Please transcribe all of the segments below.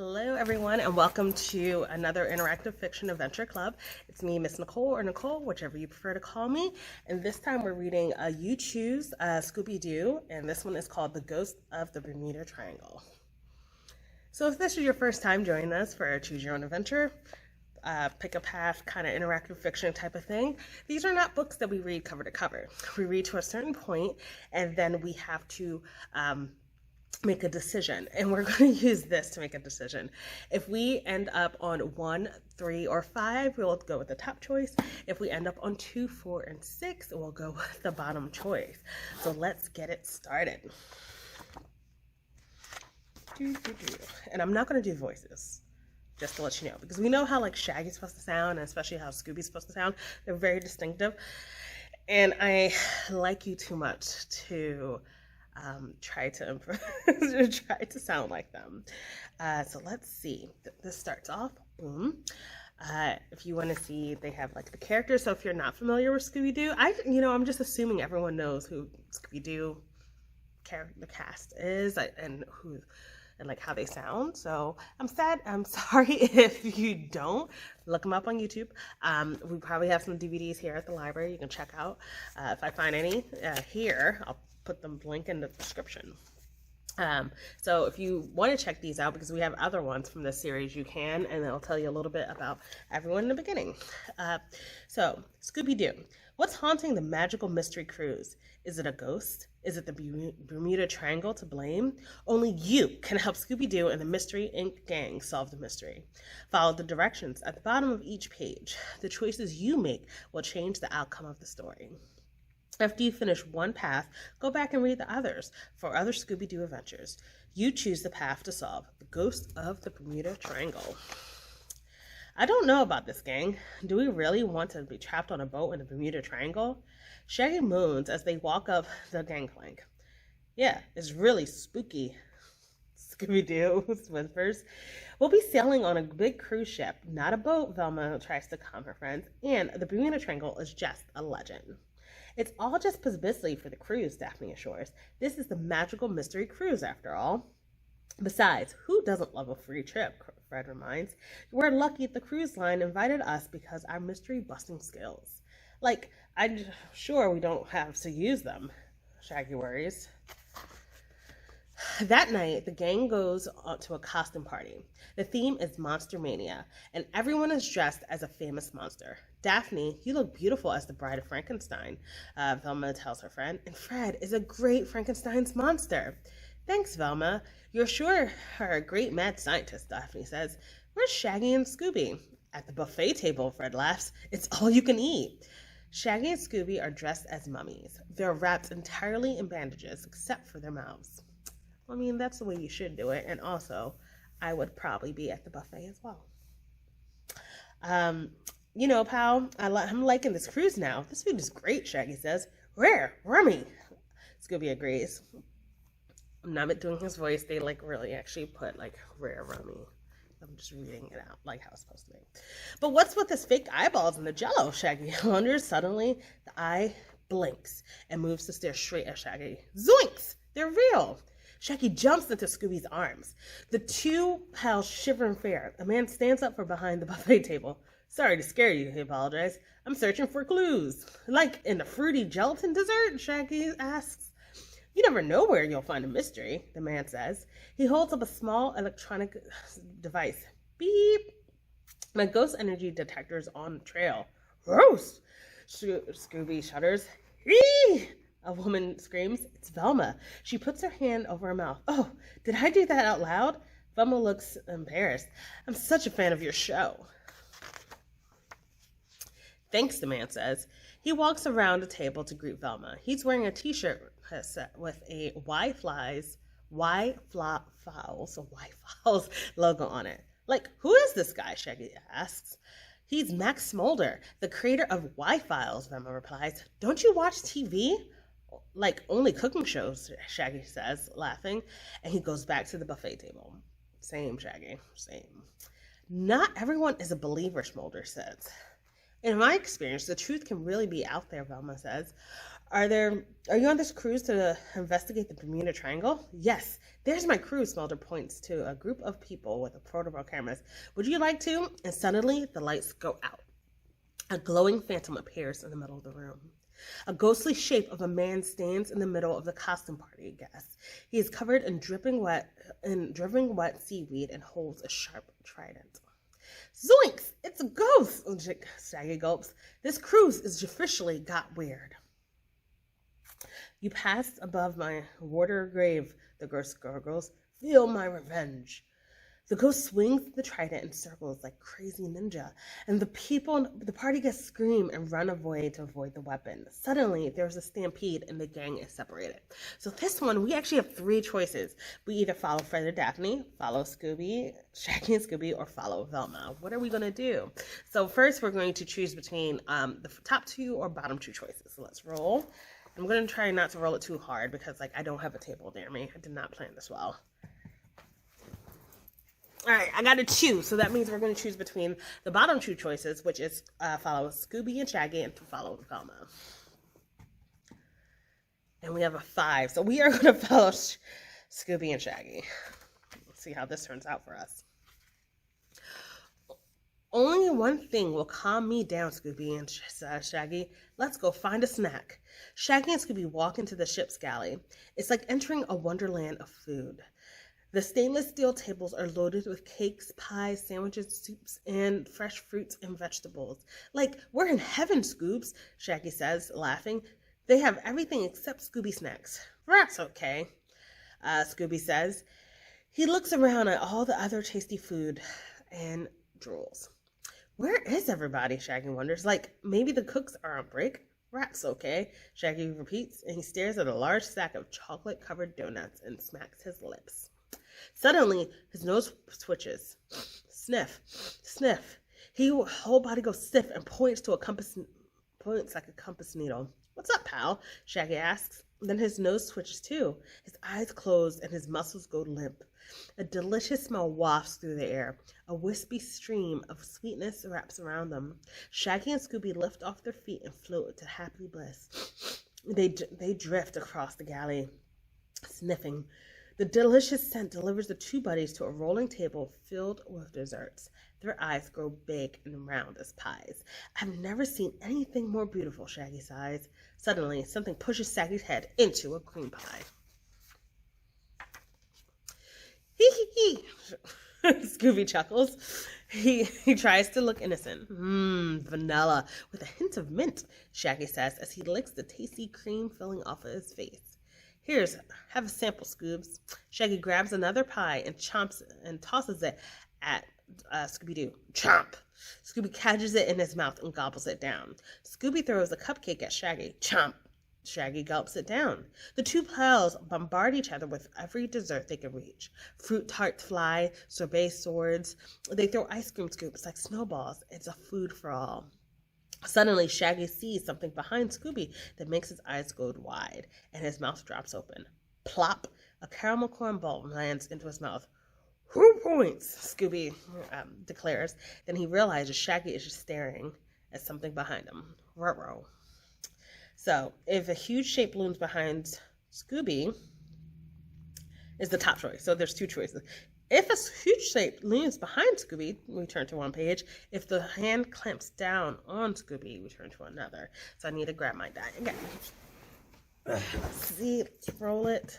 Hello, everyone, and welcome to another interactive fiction adventure club. It's me, Miss Nicole, or Nicole, whichever you prefer to call me. And this time we're reading You Choose Scooby-Doo, and this one is called The Ghost of the Bermuda Triangle. So if this is your first time joining us for a Choose Your Own Adventure, pick a path kind of interactive fiction type of thing, these are not books that we read cover to cover. We read to a certain point, and then we have to make a decision, and we're going to use this to make a decision. If we end up on 1, 3, or 5, we'll go with the top choice. If we end up on 2, 4, and 6, we'll go with the bottom choice. So let's get it started. And I'm not going to do voices, just to let you know, because we know how like Shaggy's supposed to sound, and especially how Scooby's supposed to sound. They're very distinctive, and I like you too much to try to sound like them. So let's see. This starts off. Boom. If you want to see, they have like the characters. So if you're not familiar with Scooby-Doo, I'm just assuming everyone knows who Scooby-Doo the cast is and like how they sound. So I'm sorry if you don't. Look them up on YouTube. We probably have some DVDs here at the library you can check out. If I find any here, I'll put the link in the description. So if you want to check these out, because we have other ones from this series, you can, and it'll tell you a little bit about everyone in the beginning. So Scooby-Doo, what's haunting the magical mystery cruise? Is it a ghost? Is it the Bermuda Triangle to blame? Only you can help Scooby-Doo and the Mystery Inc. gang solve the mystery. Follow the directions at the bottom of each page. The choices you make will change the outcome of the story. After you finish one path, go back and read the others for other Scooby-Doo adventures. You choose the path to solve the ghost of the Bermuda Triangle. I don't know about this, gang. Do we really want to be trapped on a boat in the Bermuda Triangle? Shaggy moans as they walk up the gangplank. Yeah, it's really spooky, Scooby-Doo whispers. We'll be sailing on a big cruise ship, not a boat, Velma tries to calm her friends, and the Bermuda Triangle is just a legend. It's all just publicity for the cruise, Daphne assures. This is the magical mystery cruise, after all. Besides, who doesn't love a free trip, Fred reminds. We're lucky the cruise line invited us because our mystery-busting skills. Like, I'm sure we don't have to use them, Shaggy worries. That night, the gang goes to a costume party. The theme is Monster Mania, and everyone is dressed as a famous monster. Daphne, you look beautiful as the Bride of Frankenstein, Velma tells her friend, and Fred is a great Frankenstein's monster. Thanks, Velma. You're sure a great mad scientist, Daphne says. Where's Shaggy and Scooby? At the buffet table, Fred laughs. It's all you can eat. Shaggy and Scooby are dressed as mummies. They're wrapped entirely in bandages, except for their mouths. I mean, that's the way you should do it. And also, I would probably be at the buffet as well. Pal, I'm liking this cruise now. This food is great, Shaggy says. Rare, rummy. Scooby agrees. I'm not doing his voice. They really actually put rare rummy. I'm just reading it out like how it's supposed to be. But what's with his fake eyeballs and the jello? Shaggy wonders. Suddenly, the eye blinks and moves to stare straight at Shaggy. Zoinks! They're real! Shaggy jumps into Scooby's arms. The two pals shiver in fear. A man stands up from behind the buffet table. Sorry to scare you, he apologizes. I'm searching for clues. Like in the fruity gelatin dessert? Shaggy asks. You never know where you'll find a mystery, the man says. He holds up a small electronic device. Beep! My ghost energy detector is on the trail. Gross! Scooby shudders. Eee! A woman screams. It's Velma. She puts her hand over her mouth. Oh, did I do that out loud? Velma looks embarrassed. I'm such a fan of your show. Thanks, the man says. He walks around the table to greet Velma. He's wearing a t-shirt with a Y Fowls logo on it. Like, who is this guy? Shaggy asks. He's Max Smolder, the creator of Y-Files, Velma replies. Don't you watch TV? Like, only cooking shows, Shaggy says, laughing, and he goes back to the buffet table. Same, Shaggy, same. Not everyone is a believer, Smolder says. In my experience, the truth can really be out there, Velma says. Are you on this cruise to investigate the Bermuda Triangle? Yes, there's my crew, Smelter points to a group of people with portable cameras. Would you like to? And suddenly the lights go out. A glowing phantom appears in the middle of the room. A ghostly shape of a man stands in the middle of the costume party guests. He is covered in dripping wet seaweed and holds a sharp trident. Zoinks! It's a ghost! Shaggy gulps. This cruise is officially got weird. You passed above my water grave, the ghost gurgles. Feel my revenge. The ghost swings the trident in circles like crazy ninja, and the party guests scream and run away to avoid the weapon. Suddenly, there's a stampede and the gang is separated. So this one, we actually have 3 choices. We either follow Fred and Daphne, follow Scooby, Shaggy and Scooby, or follow Velma. What are we going to do? So first, we're going to choose between the top 2 or bottom 2 choices. So let's roll. I'm going to try not to roll it too hard because I don't have a table near me. I did not plan this well. All right, I got to choose, so that means we're going to choose between the bottom 2 choices, which is follow Scooby and Shaggy, and to follow Velma. And we have a 5, so we are going to follow Scooby and Shaggy. Let's see how this turns out for us. Only one thing will calm me down, Scooby and Shaggy. Let's go find a snack. Shaggy and Scooby walk into the ship's galley. It's like entering a wonderland of food. The stainless steel tables are loaded with cakes, pies, sandwiches, soups, and fresh fruits and vegetables. Like, we're in heaven, Scoobs, Shaggy says, laughing. They have everything except Scooby snacks. That's okay, Scooby says. He looks around at all the other tasty food and drools. Where is everybody? Shaggy wonders. Like, maybe the cooks are on break? That's okay, Shaggy repeats, and he stares at a large stack of chocolate-covered donuts and smacks his lips. Suddenly, his nose twitches. Sniff, sniff. His whole body goes stiff and points like a compass needle. What's up, pal? Shaggy asks. Then his nose twitches too. His eyes close and his muscles go limp. A delicious smell wafts through the air. A wispy stream of sweetness wraps around them. Shaggy and Scooby lift off their feet and float to happy bliss. They drift across the galley, sniffing. The delicious scent delivers the 2 buddies to a rolling table filled with desserts. Their eyes grow big and round as pies. I've never seen anything more beautiful, Shaggy sighs. Suddenly, something pushes Shaggy's head into a cream pie. Hee hee hee, Scooby chuckles. He tries to look innocent. Vanilla with a hint of mint, Shaggy says as he licks the tasty cream filling off of his face. Have a sample, Scoobs. Shaggy grabs another pie and chomps and tosses it at Scooby-Doo. Chomp! Scooby catches it in his mouth and gobbles it down. Scooby throws a cupcake at Shaggy. Chomp! Shaggy gulps it down. The 2 pals bombard each other with every dessert they can reach. Fruit tarts fly, sorbet swords. They throw ice cream scoops like snowballs. It's a food for all. Suddenly, Shaggy sees something behind Scooby that makes his eyes go wide, and his mouth drops open. Plop! A caramel corn ball lands into his mouth. Who points? Scooby declares. Then he realizes Shaggy is just staring at something behind him. Ruh-roh. So, if a huge shape looms behind Scooby, is the top choice. So there's 2 choices. If a huge shape looms behind Scooby, we turn to one page. If the hand clamps down on Scooby, we turn to another. So I need to grab my die again. Let's see. Let's roll it.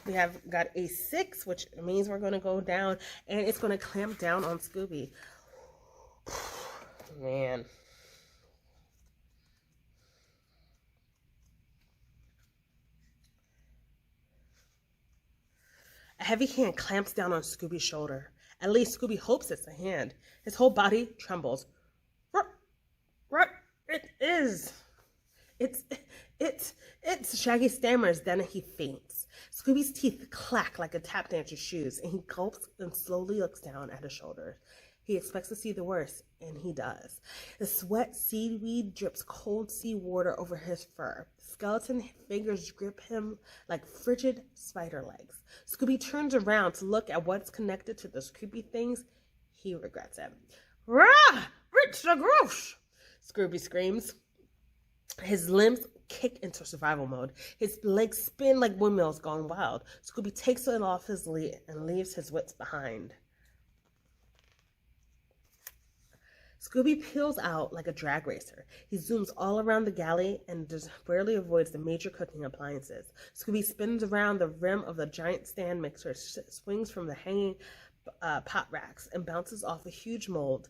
We have got a 6, which means we're going to go down, and it's going to clamp down on Scooby. Man. A heavy hand clamps down on Scooby's shoulder. At least Scooby hopes it's a hand. His whole body trembles. It is. It's Shaggy stammers, then he faints. Scooby's teeth clack like a tap dancer's shoes, and he gulps and slowly looks down at his shoulders. He expects to see the worst, and he does. The sweat seaweed drips cold sea water over his fur. Skeleton fingers grip him like frigid spider legs. Scooby turns around to look at what's connected to those creepy things. He regrets it. Rah! Rich the grosh! Scooby screams. His limbs kick into survival mode. His legs spin like windmills going wild. Scooby takes it off his lead and leaves his wits behind. Scooby peels out like a drag racer. He zooms all around the galley and just barely avoids the major cooking appliances. Scooby spins around the rim of the giant stand mixer, swings from the hanging pot racks, and bounces off a huge mound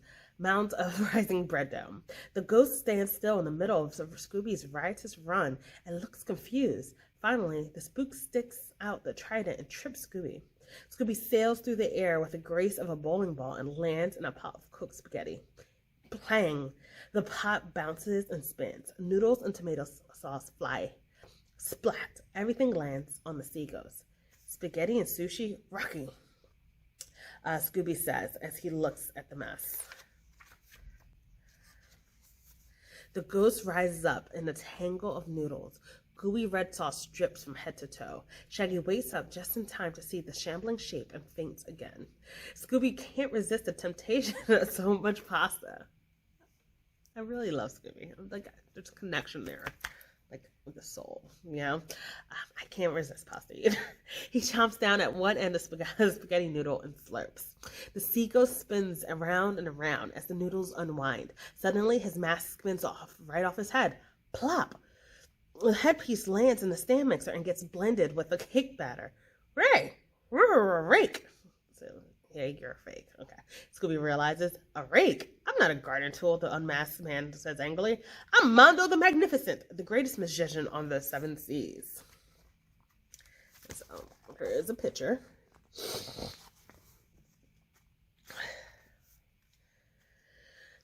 of rising bread dough. The ghost stands still in the middle of Scooby's riotous run and looks confused. Finally, the spook sticks out the trident and trips Scooby. Scooby sails through the air with the grace of a bowling ball and lands in a pot of cooked spaghetti. Plang! The pot bounces and spins. Noodles and tomato sauce fly. Splat! Everything lands on the sea ghost. Spaghetti and sushi? Rocky! Scooby says as he looks at the mess. The ghost rises up in a tangle of noodles. Gooey red sauce drips from head to toe. Shaggy wakes up just in time to see the shambling shape and faints again. Scooby can't resist the temptation of so much pasta. I really love Scooby. Like, there's a connection there, like with the soul, you know? I can't resist pasta either. He chomps down at one end of spaghetti noodle and slurps. The sea ghost spins around and around as the noodles unwind. Suddenly, his mask spins off, right off his head. Plop! The headpiece lands in the stand mixer and gets blended with the cake batter. Ray! Rake! So, yeah, you're fake. Okay. Scooby realizes, a rake? I'm not a garden tool, the unmasked man says angrily. I'm Mondo the Magnificent, the greatest magician on the 7 seas. So, here is a picture.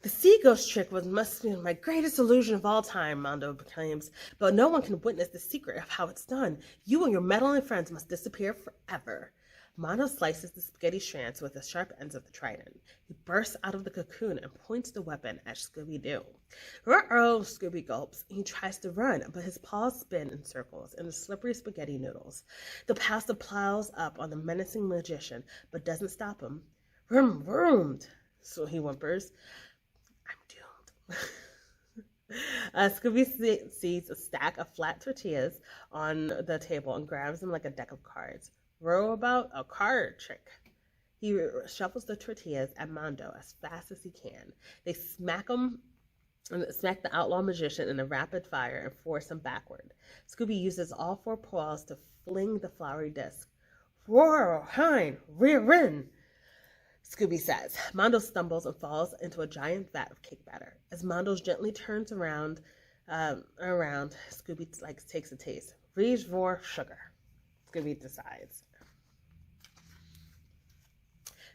The sea ghost trick must be my greatest illusion of all time, Mondo proclaims, but no one can witness the secret of how it's done. You and your meddling friends must disappear forever. Mondo slices the spaghetti strands with the sharp ends of the trident. He bursts out of the cocoon and points the weapon at Scooby-Doo. Ruh-roh, Scooby gulps. He tries to run, but his paws spin in circles in the slippery spaghetti noodles. The pasta plows up on the menacing magician, but doesn't stop him. Vroom, vroom, so he whimpers. I'm doomed. Scooby sees a stack of flat tortillas on the table and grabs them like a deck of cards. Row about a card trick. He shuffles the tortillas at Mondo as fast as he can. They smack the outlaw magician in a rapid fire and force him backward. Scooby uses all 4 paws to fling the floury disc. Roar, hein, rear in, Scooby says. Mondo stumbles and falls into a giant vat of cake batter. As Mondo gently turns around, Scooby takes a taste. Reach for sugar, Scooby decides.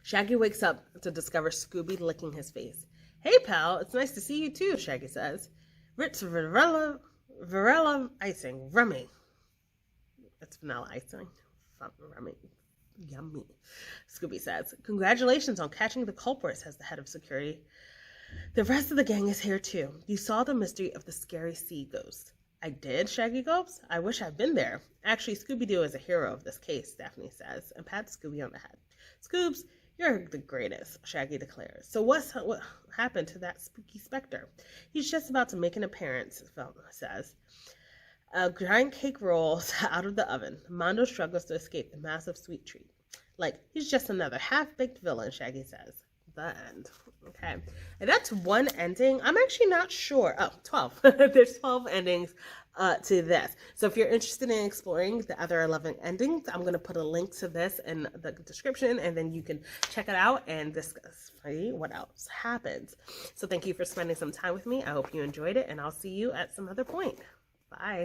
Shaggy wakes up to discover Scooby licking his face. Hey, pal, it's nice to see you too, Shaggy says. Ritz Varela icing, rummy. It's vanilla icing. Rummy. Yummy, Scooby says. Congratulations on catching the culprit, says the head of security. The rest of the gang is here too. You saw the mystery of the scary sea ghost. I did, Shaggy gulps. I wish I'd been there. Actually, Scooby-Doo is a hero of this case, Daphne says, and pats Scooby on the head. Scoobs, you're the greatest, Shaggy declares. So what happened to that spooky specter? He's just about to make an appearance, Velma says. A giant cake rolls out of the oven. Mondo struggles to escape the massive sweet treat. Like, he's just another half-baked villain, Shaggy says. The end. Okay. And that's one ending. I'm actually not sure. Oh, 12. There's 12 endings to this. So if you're interested in exploring the other 11 endings, I'm going to put a link to this in the description, and then you can check it out and discuss what else happens. So thank you for spending some time with me. I hope you enjoyed it, and I'll see you at some other point. Bye.